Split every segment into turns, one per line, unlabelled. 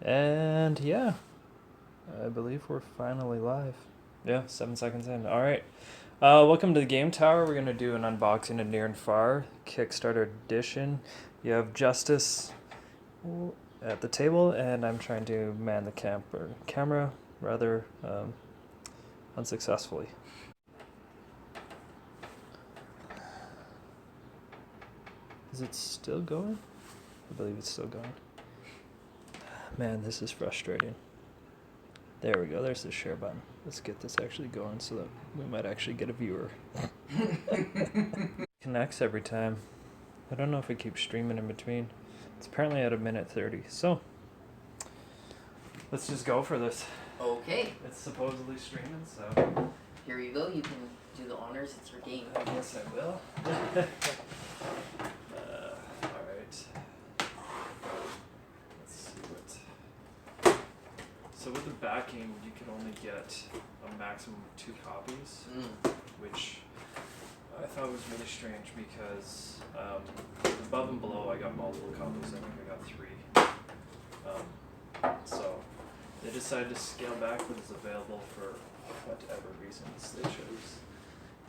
And yeah, I believe we're finally live. Yeah, 7 seconds in. All right. Welcome to the Game Tower. We're gonna do an unboxing of Near and Far Kickstarter edition. You have Justice at the table, and I'm trying to man the camera rather unsuccessfully. Is it still going? I believe it's still going. Man, this is frustrating. There we go. There's the share button. Let's get this actually going so that we might actually get a viewer. Connects every time. I don't know if it keeps streaming in between. It's apparently at a minute 30. So let's just go for this.
Okay.
It's supposedly streaming, so
Here you go. You can do the honors. It's your game.
I guess I will. Alright. Let's see what. So with the backing, you can only get a maximum of 2 copies, which I thought was really strange because above and below I got multiple copies. I think I got 3. So they decided to scale back what is available for whatever reasons they chose.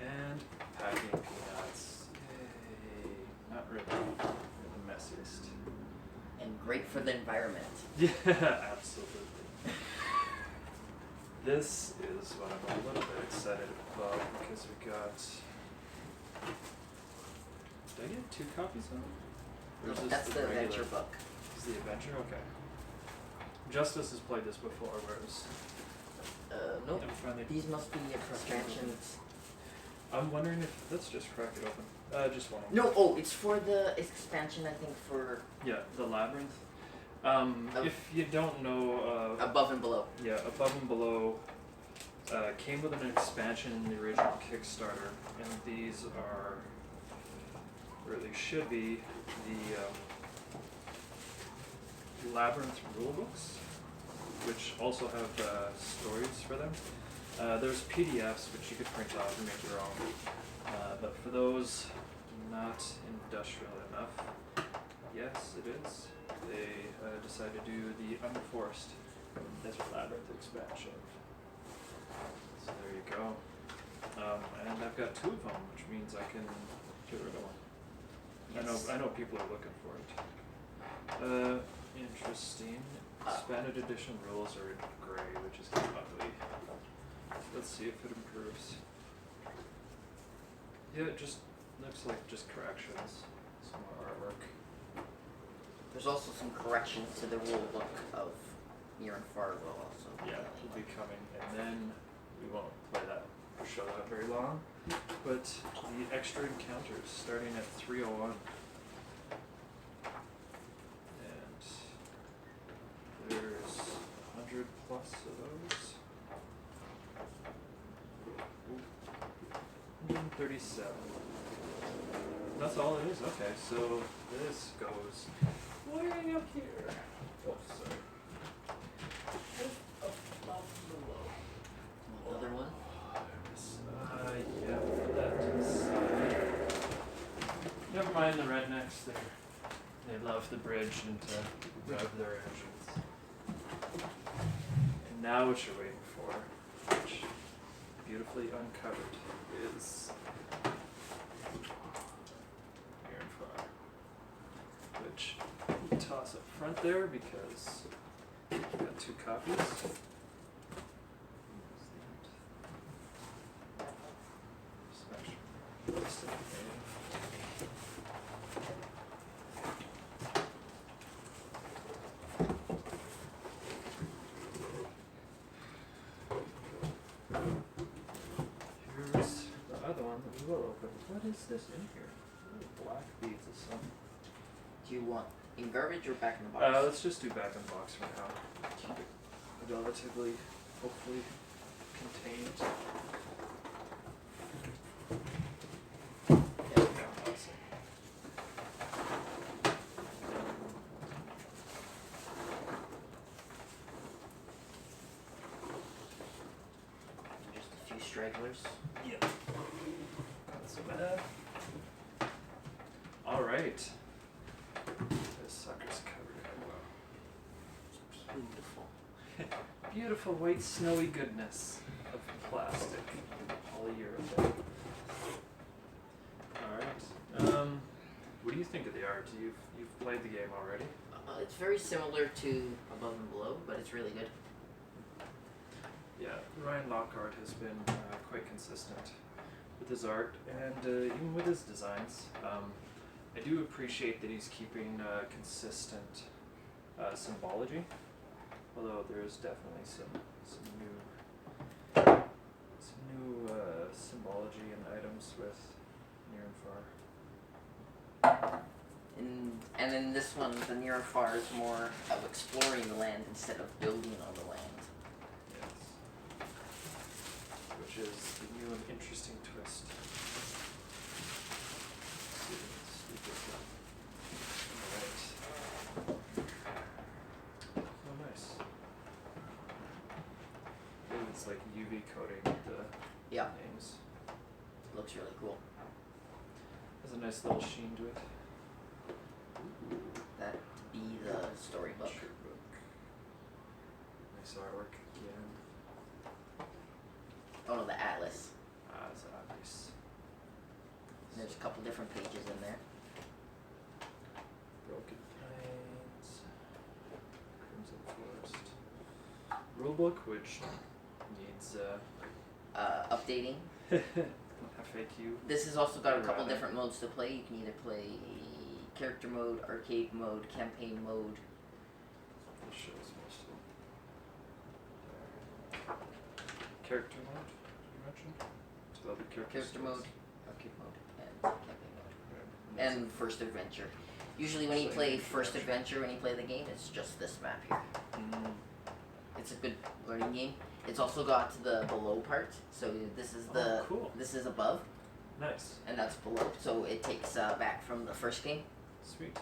And packing peanuts. Yay. Not really. They're the messiest.
And great for the environment.
Yeah, absolutely. This is what I'm a little bit excited about because we got. Did I get 2 copies of it? Or is this
That's the
regular?
adventure book.
Is the adventure? Okay. Justice has played this before, whereas.
Nope.
I'm finally.
These must be expansions.
I'm wondering if. Let's just crack it open. Just one.
No, oh, it's for the expansion, I think, for
Yeah, the labyrinth. If you don't know.
above and below.
Yeah, above and below. Came with an expansion in the original Kickstarter, and these are. Or they should be the Labyrinth rulebooks, which also have stories for them. There's PDFs which you could print out and make your own, but for those not industrial enough, yes it is, they decided to do the Underforest Desert Labyrinth expansion. So there you go. And I've got 2 of them, which means I can get rid of one.
Yes.
I know people are looking for it. Interesting. Expanded edition rules are in gray, which is kind of ugly. Let's see if it improves. Yeah, it just looks like just corrections. Some more artwork.
There's also some corrections to the rule book of Near and Far will also.
Yeah, it will be coming, and then we won't play that or show that very long. But the extra encounters starting at 301. And there's 100 plus of those. 137. That's all it is. Okay, so this goes way up here. Oh, sorry. Up below.
Another one?
Yeah, for that to the side. Never mind the rednecks, they love the bridge and to rev their engines. And now what you're waiting for, which beautifully uncovered, is Near and Far. Which we toss up front there because we've got 2 copies. Here's the other one that we will open. What is this in here? Little black beads of something.
Do you want in garbage or back in the box?
Let's just do back in the box for now. Keep it relatively, hopefully, contained.
There we go.
Awesome.
Just a few stragglers.
Yep. Not so bad. Alright. This sucker's covered. beautiful white snowy goodness of plastic. Polyurethane. Alright. What do you think of the art? You've played the game already?
It's very similar to Above and Below, but it's really good.
Yeah, Ryan Lockhart has been quite consistent with his art and even with his designs. I do appreciate that he's keeping consistent symbology, although there is definitely some new symbology and items with near and far.
And in this one, the Near and Far is more of exploring the land instead of building on the land.
Yes. Which is the new and interesting twist. Alright. Oh, nice. Maybe it's like UV coating the
Yeah,
names.
looks really cool.
Has a nice little sheen to it.
That be the storybook.
Picture book. Nice artwork again.
Oh no, the atlas.
It's obvious.
There's a couple different pages in there.
Broken Plains. Crimson Forest. Rulebook, which needs
Updating.
FAQ.
This has also got a couple
Right.
different modes to play. You can either play character mode, arcade mode, campaign mode.
This shows most of it. Character mode, you mentioned? So that'll be character
Character
skills.
mode, arcade mode, and campaign mode.
Right.
And first adventure. Usually when you
Same
play first
introduction.
adventure, when you play the game, it's just this map here.
Mm.
It's a good learning game. It's also got the below part. So this is the
Oh, cool.
this is above,
Nice.
and that's below. So it takes back from the first game.
Sweet.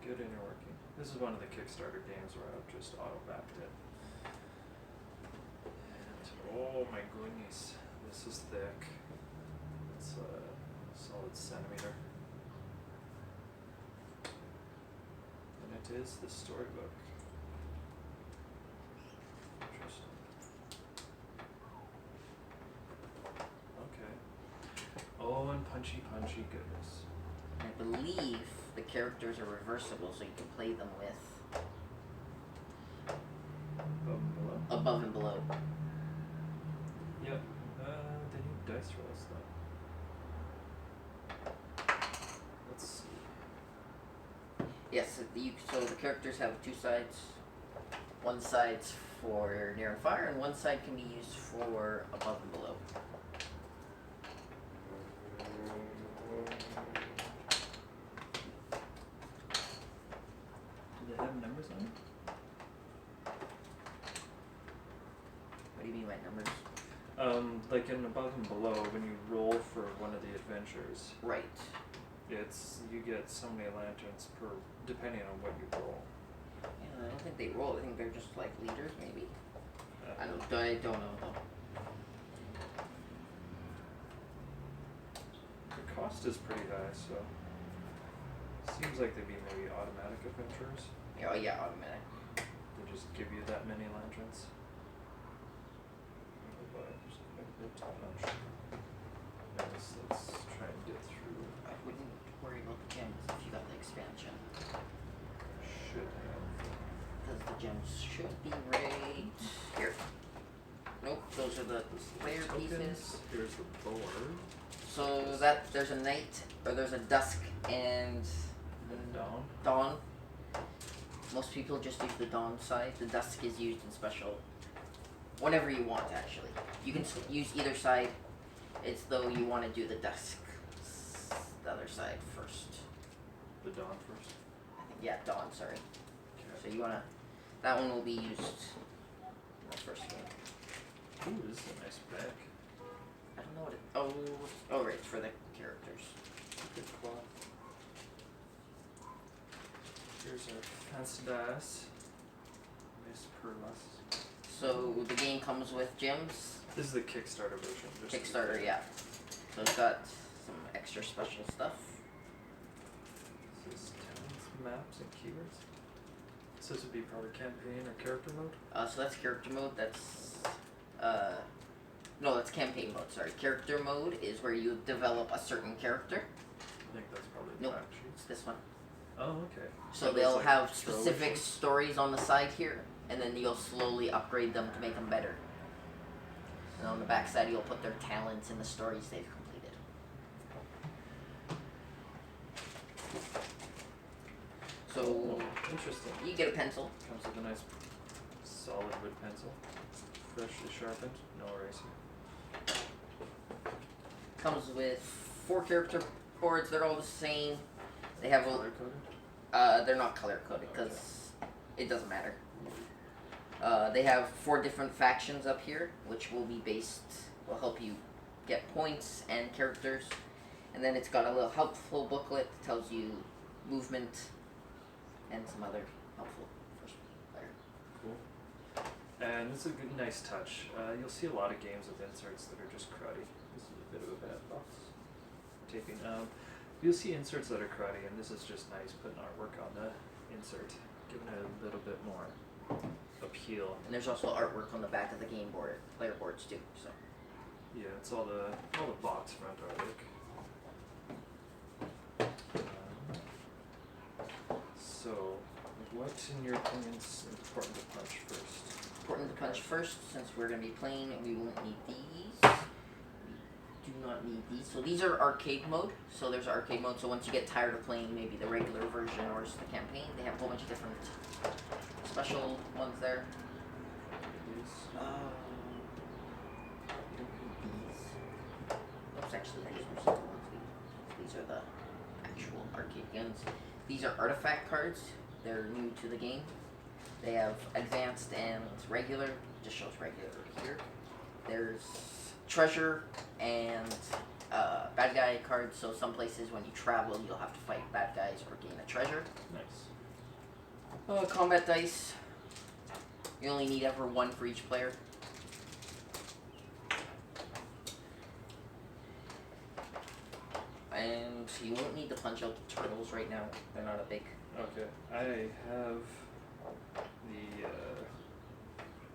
Good interworking. This is one of the Kickstarter games where I've just auto-backed it. And, oh my goodness, this is thick. It's a solid centimeter. And it is the storybook. Interesting. Okay. Oh, and punchy goodness.
I believe the characters are reversible, so you can play them with
Above and below.
above and below.
Yep. They need dice rolls though. Let's see.
Yes, so the characters have two sides. One side's for near and far, and one side can be used for above and below.
Do they have numbers on it?
What do you mean by numbers?
Like in above and below, when you roll for one of the adventures,
Right.
you get so many lanterns per, depending on what you roll.
Yeah, I don't think they roll. I think they're just like leaders, maybe.
Uh,
I don't know though.
The cost is pretty high, so seems like they'd be maybe automatic adventures.
Oh yeah, automatic.
They just give you that many lanterns. But there's quite a bit top notch. Let's try and get through.
I wouldn't worry about the gems if you got the expansion,
Should have.
because the gems should be right here. Nope, those are the player pieces.
Here's the board.
So there's a night, or there's a dusk and
And down.
dawn. Most people just use the dawn side. The dusk is used in special, whenever you want actually. You can use either side. It's though you want to do the dusk, the other side first.
The dawn first.
I think, yeah, dawn, sorry. So
Okay.
you wanna, that one will be used in the first game.
Ooh, this is a nice bag.
I don't know what it, oh right, it's for the characters.
Good cloth. Here's our fancy dice. Nice perlas.
So the game comes with gems.
This is the Kickstarter version. just to be
Kickstarter,
clear.
yeah. So it's got some extra special stuff.
This is towns, maps, and keywords. So this would be probably campaign or character mode?
So that's character mode. That's no, that's campaign mode. Sorry, character mode is where you develop a certain character.
I think that's probably
Nope.
fact sheets.
It's this one.
Oh, okay.
So
Are those,
they'll
like,
have
throwaway
specific
sheets?
stories on the side here, and then you'll slowly upgrade them to make them better. And on the back side, you'll put their talents and the stories they've completed. So
Oh, interesting.
you get a pencil.
Comes with a nice solid wood pencil. Freshly sharpened, no eraser.
Comes with 4 character boards. They're all the same. They have
Color coded?
they're not color coded because it doesn't matter. They have 4 different factions up here, which will help you get points and characters. And then it's got a little helpful booklet that tells you movement and some other helpful first player.
Cool. And this is a good, nice touch. You'll see a lot of games with inserts that are just cruddy. This is a bit of a bad box. Taping. You'll see inserts that are cruddy, and this is just nice, putting artwork on the insert, giving it a little bit more appeal.
And there's also artwork on the back of the game board, player boards too. So
Yeah, it's all the box front artwork. So, what in your opinion is important to punch first?
important to punch first, since we're gonna be playing. We won't need these. We do not need these. So these are arcade mode. So there's arcade mode. So once you get tired of playing maybe the regular version or just the campaign, they have a whole bunch of different special ones there.
These.
You don't need these. Oops, actually, these are simple ones. These are the actual arcade guns. These are artifact cards. They're new to the game. They have advanced and regular. Just shows regular here. There's treasure and bad guy cards. So some places when you travel, you'll have to fight bad guys or gain a treasure.
Nice.
Combat dice. You only need ever 1 for each player. And you won't need to punch out the turtles right now. They're not a big.
Okay, I have the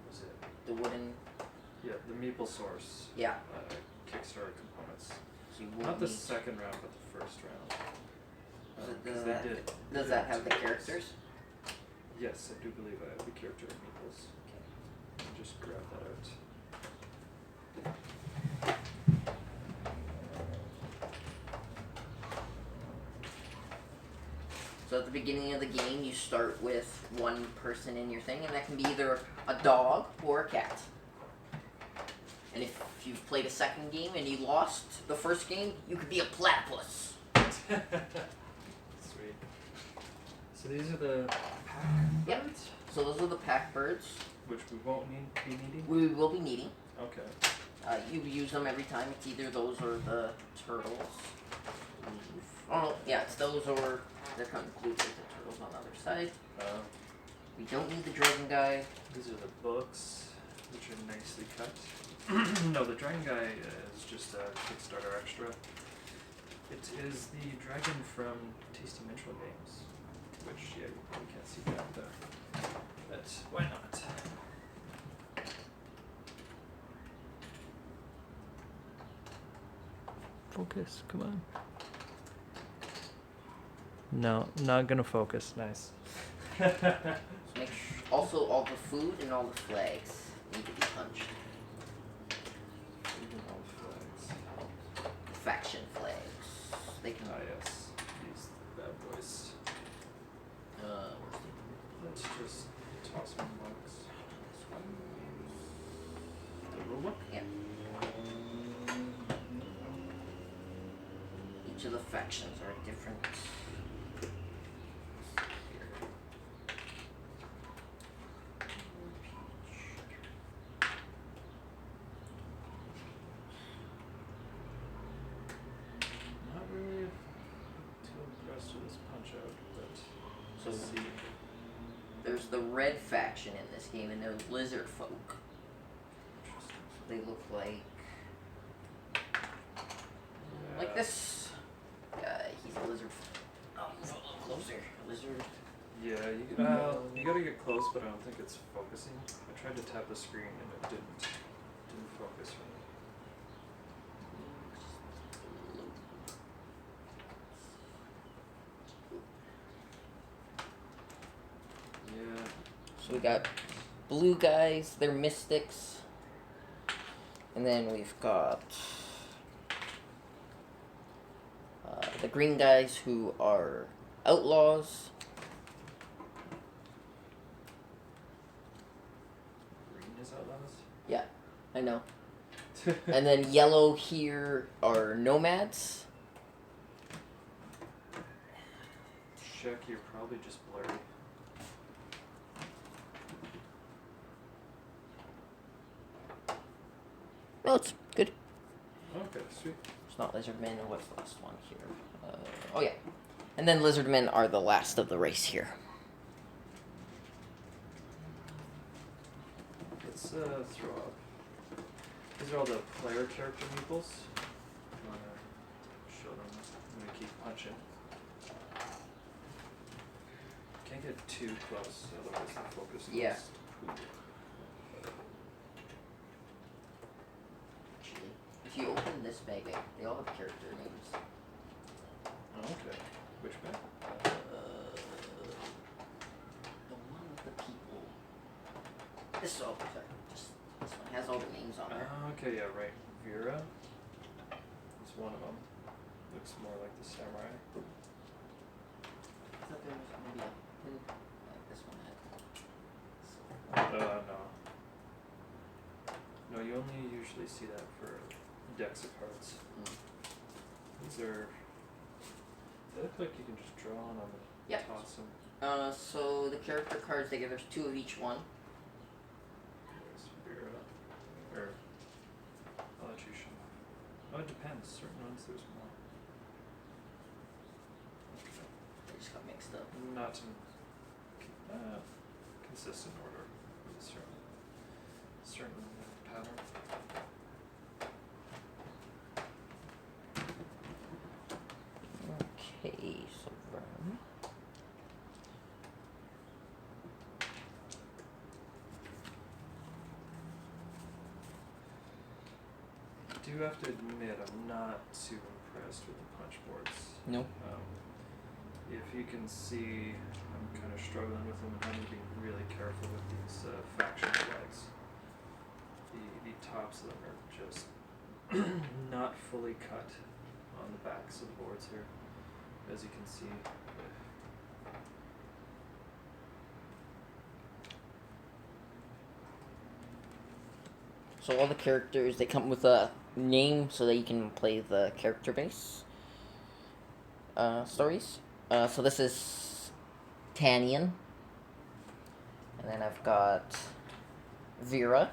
was it?
The wooden.
Yeah, the Maple Source.
Yeah.
Kickstarter components.
So you won't
Not the
need.
second round, but the first round.
Does,
'Cause
that,
they did.
does that have the characters?
Yes, I do believe I have the character of Maples. Let me just grab that out.
So at the beginning of the game, you start with 1 person in your thing, and that can be either a dog or a cat. And if you've played a second game and you lost the first game, you could be a platypus.
Sweet. So these are the pack
Yep.
birds,
So those are the pack birds
which we won't be needing.
we will be needing.
Okay.
You use them every time. It's either those or the turtles. Oh, no, yeah, it's those or they're kind of included with the turtles on the other side. We don't need the dragon guy.
These are the books, which are nicely cut. No, the dragon guy is just a Kickstarter extra. It is the dragon from Tasty Minstrel Games, which, yeah, you probably can't see that there. But why not? Focus, come on. No, not gonna focus. Nice.
Also, all the food and all the flags need to be punched.
Even all flags.
Faction flags. They can.
Ah, yes. These bad boys.
Where's
Let's just toss one box.
this one?
The rule book?
Yeah. Each of the factions are different.
Not really too impressed with this punch out, but
So
let's see.
there's the red faction in this game, and they're lizard folk.
Interesting.
They look like
Yeah.
this guy. He's a lizard. Oh, move a little closer. A lizard.
Yeah, you gotta get close, but I don't think it's focusing. I tried to tap the screen and it didn't focus for me. Yeah.
So we got blue guys, they're mystics. And then we've got the green guys who are outlaws.
Green is outlaws?
Yeah, I know. And then yellow here are nomads.
Check, you're probably just blurry.
No, it's good.
Okay, sweet.
It's not lizardmen. And what's the last one here? Oh yeah. And then lizardmen are the last of the race here.
Let's throw up. These are all the player character meeples. If you wanna show them, I'm gonna keep punching. Can't get too close, otherwise the focus goes.
Yeah.
poof.
Actually, if you open this bag, they all have character names.
Oh, okay. Which bag?
The one with the people. This sorry, just this one has all the names on there.
Okay, yeah, right. Vera is one of them. Looks more like the samurai.
I thought there was maybe a pin like this one had.
No. No, you only usually see that for decks of cards. These are. They look like you can just draw on them and
Yep.
toss them.
So the character cards there's 2 of each one.
There's Vera. Or. I'll let you show. Oh, it depends. Certain ones there's more. Okay.
They just got mixed up.
Not in consistent order. With a certain pattern.
Okay, so then.
I do have to admit, I'm not too impressed with the punch boards.
No.
If you can see, I'm kind of struggling with them and having to be really careful with these faction flags. The tops of them are just not fully cut on the backs of the boards here, as you can see.
So all the characters, they come with a name so that you can play the character base stories. So this is Tannian. And then I've got Vera.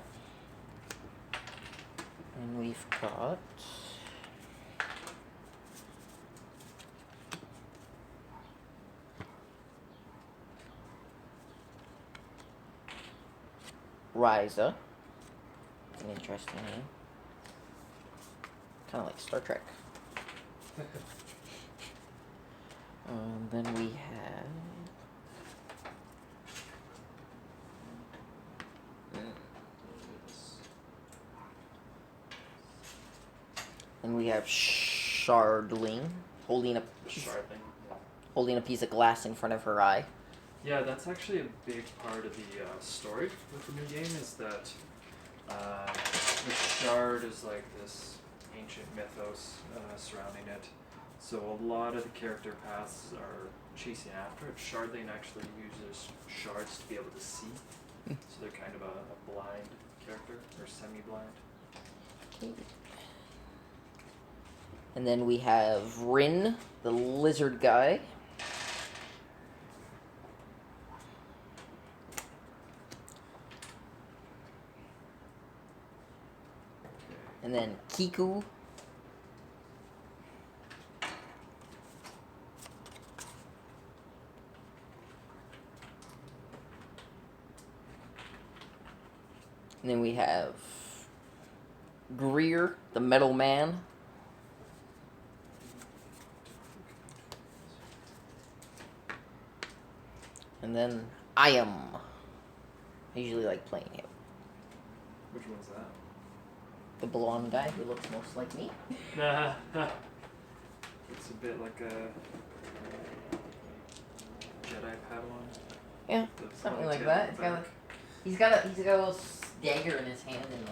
And we've got Ryza. It's an interesting name. Kind of like Star Trek. Then we have. And we have Shardling holding a
Sharpening.
holding a piece of glass in front of her eye.
Yeah, that's actually a big part of the story with the new game is that the shard is like this ancient mythos surrounding it. So a lot of the character paths are chasing after it. Shardling actually uses shards to be able to see. So they're kind of a blind character, or semi-blind.
And then we have Rin, the lizard guy. And then Kiku. And then we have Greer, the metal man. And then I am. I usually like playing him.
Which one's that?
The blonde guy who looks most like me.
It's a bit like a Jedi Padawan.
Yeah,
The
something
ponytail
like
in
that.
the back.
He's got a little dagger in his hand and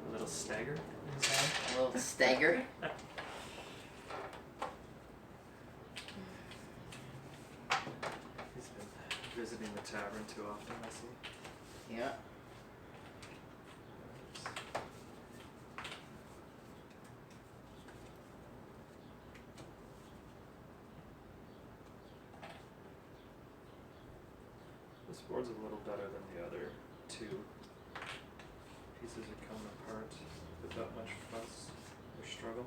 A little stagger in his hand.
a little stagger.
He's been visiting the tavern too often, I see.
Yeah.
This board's a little better than the other two. Pieces are coming apart without much fuss or struggle.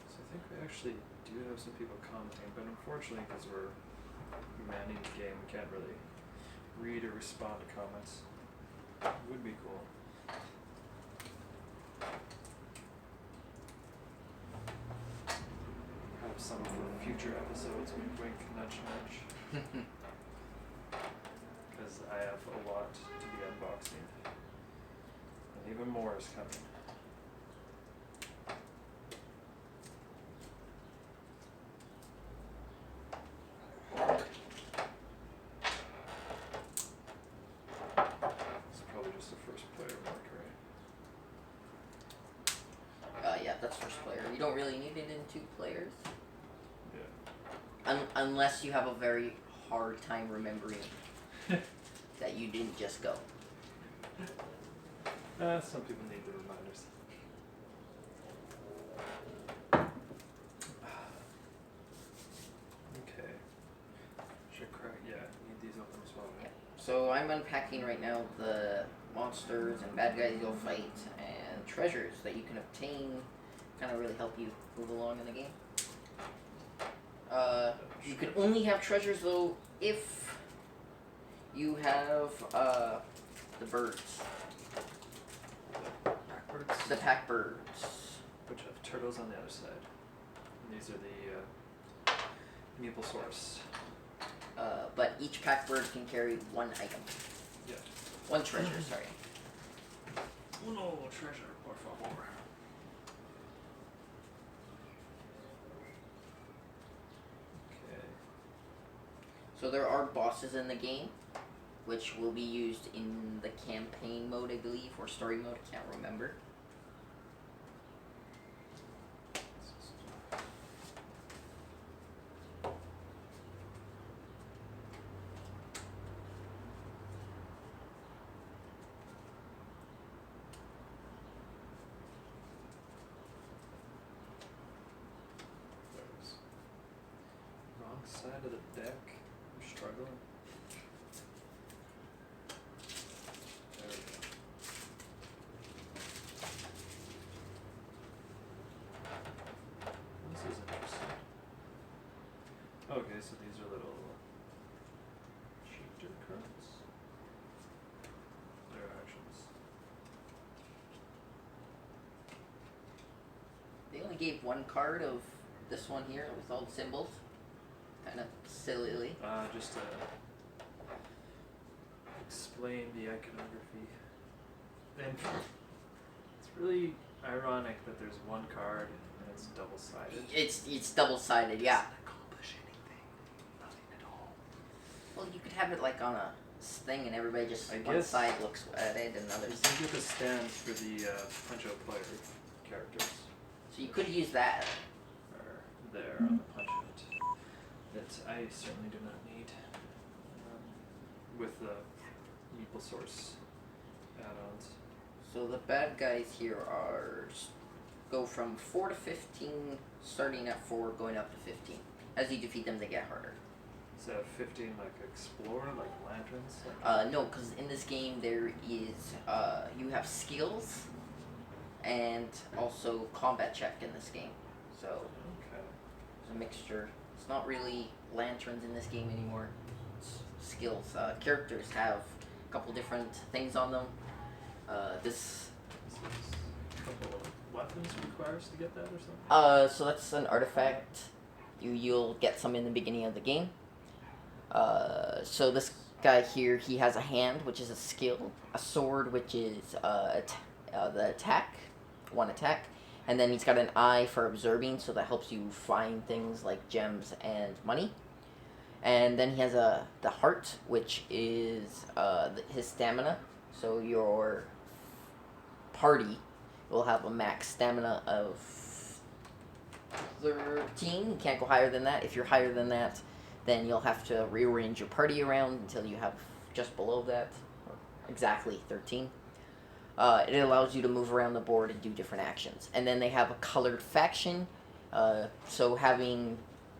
So I think we actually do have some people commenting, but unfortunately, because we're manning the game, we can't really read or respond to comments. Would be cool. Have some for future episodes, wink wink, nudge nudge. Because I have a lot to be unboxing. And even more is coming. It's probably just the first player mark, right?
Yeah, that's first player. You don't really need it in 2 players.
Yeah.
Unless you have a very hard time remembering that you didn't just go.
Some people need the reminders. Okay. Should crack. Yeah, need these open as well.
Yeah. So I'm unpacking right now the monsters and bad guys you'll fight and treasures that you can obtain. Kind of really help you move along in the game. You can only have treasures though if you have the birds,
Backwards.
the pack birds.
Which have turtles on the other side. And these are the Meeplesaurus.
But each pack bird can carry 1 item.
Yeah.
1 treasure, sorry.
Uno treasure, por favor. Okay.
So there are bosses in the game, which will be used in the campaign mode, I believe, or story mode, I can't remember.
There's wrong side of the deck. I'm struggling. There we go. This is interesting. Okay, so these are little cheater cards. Their actions.
They only gave 1 card of this one here with all the symbols. Kind of sillily.
Just to explain the iconography. And it's really ironic that there's 1 card and it's double-sided.
It's double-sided, yeah.
Doesn't accomplish anything. Nothing at all.
Well, you could have it like on a thing and everybody just
I
one
guess-
side looks at it and
I
others.
think it just stands for the Punch-Out player characters.
So you could use that.
Are there on the Punch-Out that I certainly do not need. With the Meeplesaurus add-ons.
So the bad guys here go from 4 to 15, starting at 4, going up to 15. As you defeat them, they get harder.
Is that 15 like Explorer, like lanterns? Like
No, because in this game there is you have skills, and also combat check in this game. So
Okay.
it's a mixture. It's not really lanterns in this game anymore. It's skills. Characters have a couple different things on them. This
Is this a couple of weapons requires to get that or something?
so that's an artifact. You'll get some in the beginning of the game. So this guy here, he has a hand, which is a skill, a sword, which is the attack, one attack, and then he's got an eye for observing, so that helps you find things like gems and money. And then he has the heart, which is his stamina. So your party will have a max stamina of 13. You can't go higher than that. If you're higher than that, then you'll have to rearrange your party around until you have just below that, or exactly 13. It allows you to move around the board and do different actions. And then they have a colored faction, so having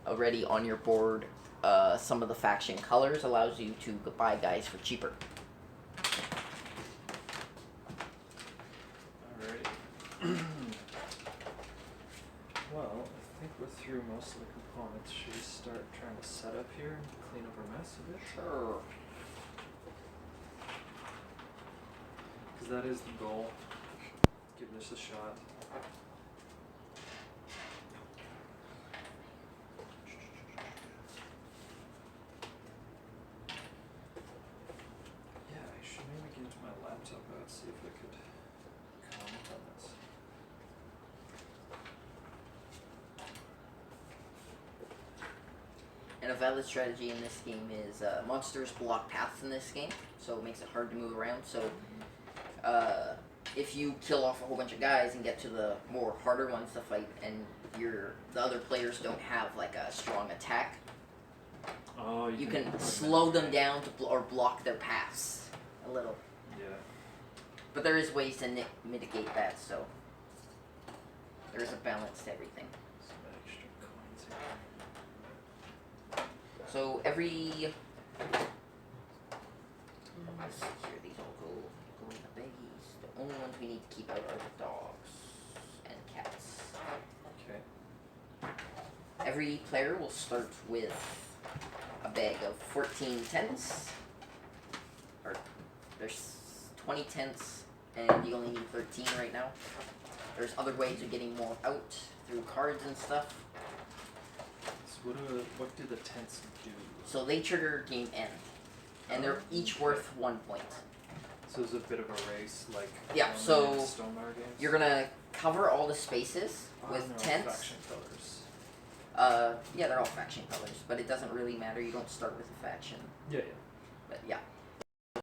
already on your board some of the faction colors allows you to buy guys for cheaper.
Alrighty. Well, I think we're through most of the components. Should we start trying to set up here and clean up our mess a bit?
Sure.
Because that is the goal. Give this a shot. Yeah, I should maybe get my laptop out, see if I could comment on this.
And a valid strategy in this game is monsters block paths in this game, so it makes it hard to move around. So if you kill off a whole bunch of guys and get to the more harder ones to fight, and the other players don't have like a strong attack,
Oh,
you can slow them down to or block their paths a little.
Yeah.
But there is ways to mitigate that, so there is a balance to everything.
Some extra coins here.
So every let's see here, these all go in the baggies. The only ones we need to keep out are the dogs and cats.
Okay.
Every player will start with a bag of 14 tents. Or there's 20 tents and you only need 13 right now. There's other ways of getting more out through cards and stuff.
So what do the tents do?
So they trigger game end. And they're each worth 1 point.
So it's a bit of a race, like
Yeah, so
Stonemaier games.
you're gonna cover all the spaces with
no,
tents.
faction colors.
Yeah, they're all faction colors, but it doesn't really matter. You don't start with a faction.
Yeah,
But yeah.